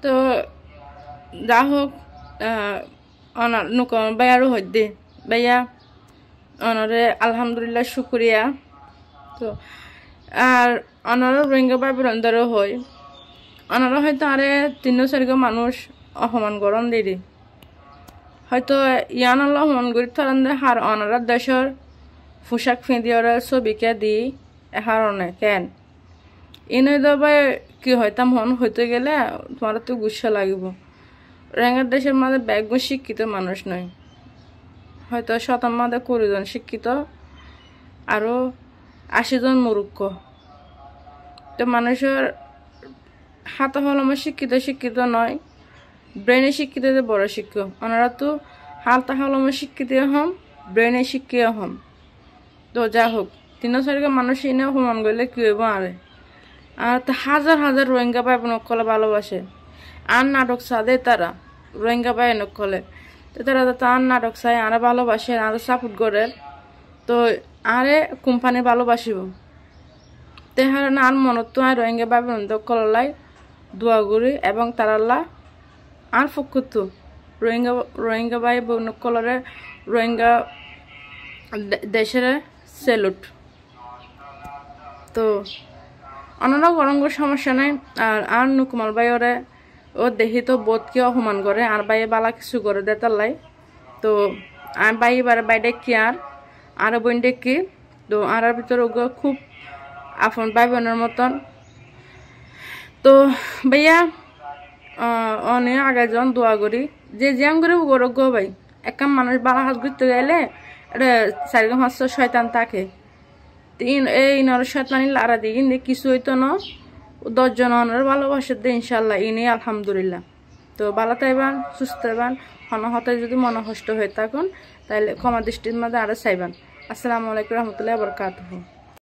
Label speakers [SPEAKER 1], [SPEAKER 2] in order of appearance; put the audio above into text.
[SPEAKER 1] তো যা হোক নকল বাইয়ারও হইদে বাইয়া অনরে আলহামদুলিল্লাহ শুক্রিয়া। তো আর অনারও রোহিঙ্গা ভাই বোনদেরও হয়, অনারা হয়তো আরে 3-4 মানুষ অপমান গরম দিদি হয়তো ইয়ান আল্লাহ মন করি থারেন দে হার অনারা দেশের পোশাক ফিঁদিওরা ছবিকে দি এহারণে কেন এনে দবাই কি হয়তাম হন হইতে গেলে তোমার তো গুসা লাগিব। রোহিঙ্গার দেশের মাঝে ব্যাগগুণ শিক্ষিত মানুষ নয়, হয়তো শতাম মাঝে 20 জন শিক্ষিত আরও 80 জন মূর্খ। তো মানুষের হাতে হলমে শিক্ষিত নয়, ব্রেনে শিক্ষিত বড় শিক্ষক। ওনারা তো হালতা হলমে শিক্ষিত হম, ব্রেনে শিক্ষিত হম। তো যা হোক 3-4 মানুষ এনে সমান করলে কি হইব আরে আর তো হাজার হাজার রোহিঙ্গা ভাই নকলে ভালোবাসে আর নাটক সাদে তারা রোহিঙ্গা ভাই নকলে তো তারা তার নাটক চাই আরে ভালোবাসে আরো সাপোর্ট করে। তো আরে কোম্পানি ভালোবাসিব তেহার না আর মনত তো আর রোহিঙ্গা ভাই নকলাই দোয়া করি এবং তারাল্লা আর ফকুত রোহিঙ্গা ভাই নকলরে রোহিঙ্গা দেশের সেলুট। তো অন্যরা গরম সমস্যা নাই আর নুকুমাল ভাই ওরে ও দেখি তো বোধকে অপমান করে আর ভাই বালা কিছু করে দে তাল্লাই। তো আর ভাই এবার বাইরে কি আর বোন দেখি তো আর ভিতরে খুব আপন ভাই বোনের মতন। তো ভাইয়া অনেক আগে যখন দোয়া করি যে জ্যাম করে গরক গো ভাই একটা মানুষ বালা হাত ঘুরতে গেলে এটা 4-5 শয়তান থাকে এই নর শয়তানি লারা দিয়ে কিন্তু কিছু হইতো না 10 জন অনার ভালোবাসে দে ইনশাল্লাহ ইনি আলহামদুলিল্লাহ। তো ভালো থাকবেন সুস্থ থাকবেন, হতে যদি মনকষ্ট হয়ে থাকুন তাহলে ক্ষমা দৃষ্টির মধ্যে আরো চাইবেন। আসসালামু আলাইকুম রহমতুল্লাহি ওয়া বারাকাতুহু।